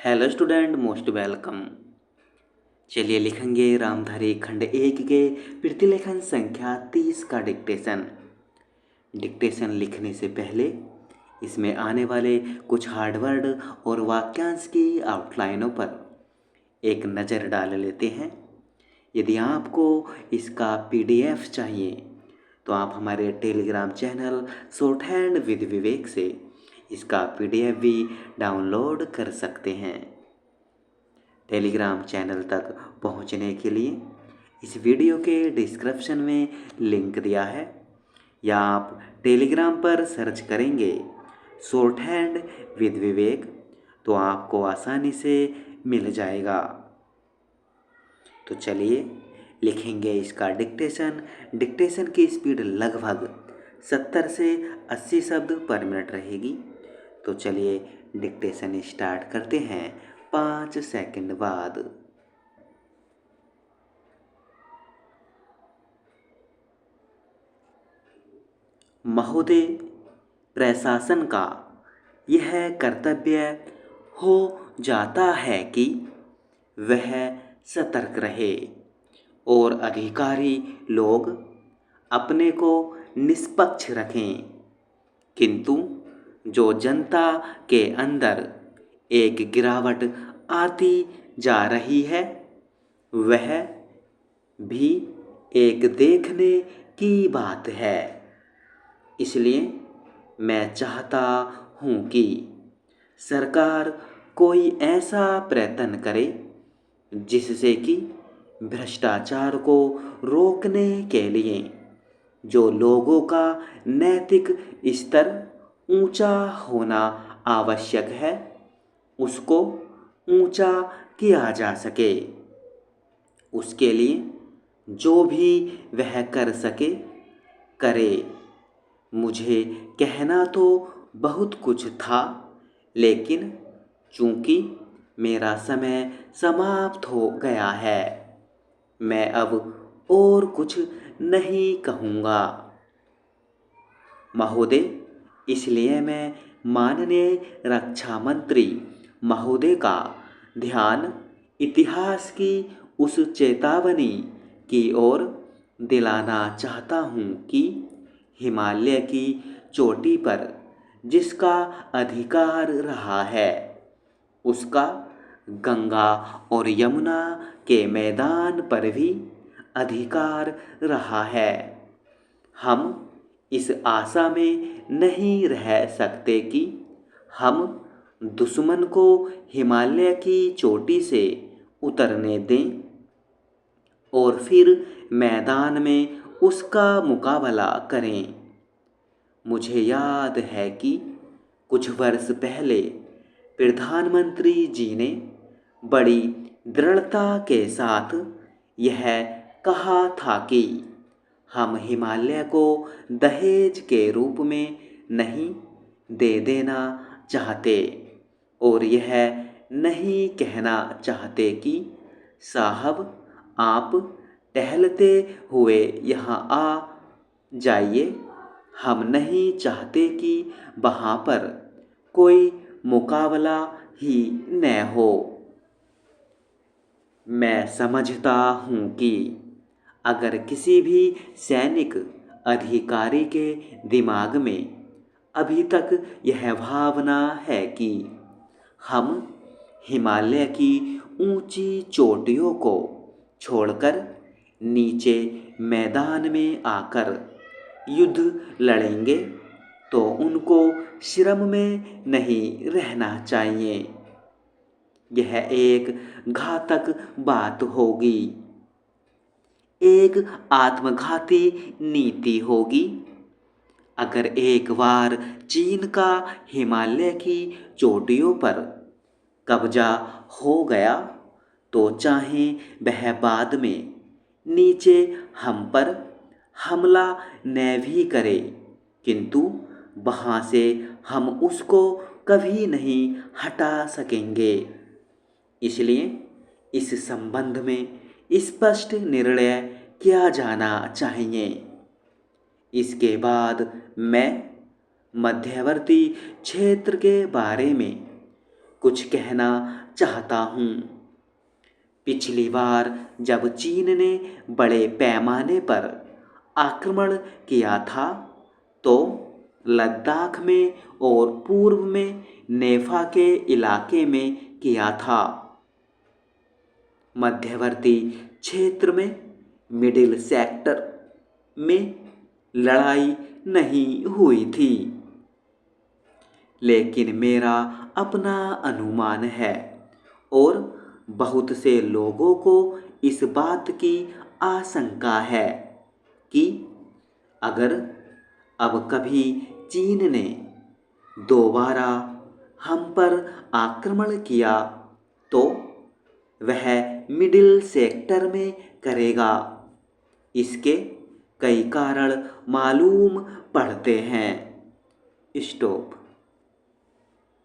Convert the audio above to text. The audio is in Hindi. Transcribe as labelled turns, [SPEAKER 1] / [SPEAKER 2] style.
[SPEAKER 1] Hello student, most welcome. चलिए लिखेंगे रामधारी खंड 1 के प्रतिलेखन संख्या 30 का डिक्टेशन। डिक्टेशन लिखने से पहले इसमें आने वाले कुछ हार्डवर्ड और वाक्यांश की आउटलाइनों पर एक नज़र डाल लेते हैं। यदि आपको इसका PDF चाहिए तो आप हमारे Telegram channel short hand with Vivek से इसका PDF भी डाउनलोड कर सकते हैं। टेलीग्राम चैनल तक पहुंचने के लिए इस वीडियो के डिस्क्रिप्शन में लिंक दिया है, या आप टेलीग्राम पर सर्च करेंगे शॉर्ट हैंड विद विवेक तो आपको आसानी से मिल जाएगा। तो चलिए लिखेंगे इसका डिक्टेशन। डिक्टेशन की स्पीड लगभग 70 से 80 शब्द पर मिनट रहेगी। तो चलिए डिक्टेशन स्टार्ट करते हैं 5 सेकंड बाद। महोदय, प्रशासन का यह कर्तव्य हो जाता है कि वह सतर्क रहे और अधिकारी लोग अपने को निष्पक्ष रखें, किंतु जो जनता के अंदर एक गिरावट आती जा रही है वह भी एक देखने की बात है। इसलिए मैं चाहता हूँ कि सरकार कोई ऐसा प्रयत्न करे जिससे कि भ्रष्टाचार को रोकने के लिए जो लोगों का नैतिक स्तर ऊंचा होना आवश्यक है उसको ऊंचा किया जा सके। उसके लिए जो भी वह कर सके करे। मुझे कहना तो बहुत कुछ था, लेकिन चूंकि मेरा समय समाप्त हो गया है, मैं अब और कुछ नहीं कहूँगा। महोदय, इसलिए मैं माननीय रक्षा मंत्री महोदय का ध्यान इतिहास की उस चेतावनी की ओर दिलाना चाहता हूँ कि हिमालय की चोटी पर जिसका अधिकार रहा है उसका गंगा और यमुना के मैदान पर भी अधिकार रहा है। हम इस आशा में नहीं रह सकते कि हम दुश्मन को हिमालय की चोटी से उतरने दें और फिर मैदान में उसका मुकाबला करें। मुझे याद है कि कुछ वर्ष पहले प्रधानमंत्री जी ने बड़ी दृढ़ता के साथ यह कहा था कि हम हिमालय को दहेज के रूप में नहीं दे देना चाहते और यह नहीं कहना चाहते कि साहब आप टहलते हुए यहाँ आ जाइए। हम नहीं चाहते कि वहाँ पर कोई मुकाबला ही न हो। मैं समझता हूँ कि अगर किसी भी सैनिक अधिकारी के दिमाग में अभी तक यह भावना है कि हम हिमालय की ऊंची चोटियों को छोड़कर नीचे मैदान में आकर युद्ध लड़ेंगे तो उनको श्रम में नहीं रहना चाहिए। यह एक घातक बात होगी, एक आत्मघाती नीति होगी। अगर एक बार चीन का हिमालय की चोटियों पर कब्जा हो गया तो चाहे वह बाद में नीचे हम पर हमला न भी करे, किंतु वहाँ से हम उसको कभी नहीं हटा सकेंगे। इसलिए इस संबंध में स्पष्ट निर्णय किया जाना चाहिए। इसके बाद मैं मध्यवर्ती क्षेत्र के बारे में कुछ कहना चाहता हूँ। पिछली बार जब चीन ने बड़े पैमाने पर आक्रमण किया था तो लद्दाख में और पूर्व में नेफा के इलाके में किया था। मध्यवर्ती क्षेत्र में मिडिल सेक्टर में लड़ाई नहीं हुई थी, लेकिन मेरा अपना अनुमान है और बहुत से लोगों को इस बात की आशंका है कि अगर अब कभी चीन ने दोबारा हम पर आक्रमण किया तो वह मिडिल सेक्टर में करेगा। इसके कई कारण मालूम पड़ते हैं। स्टॉप।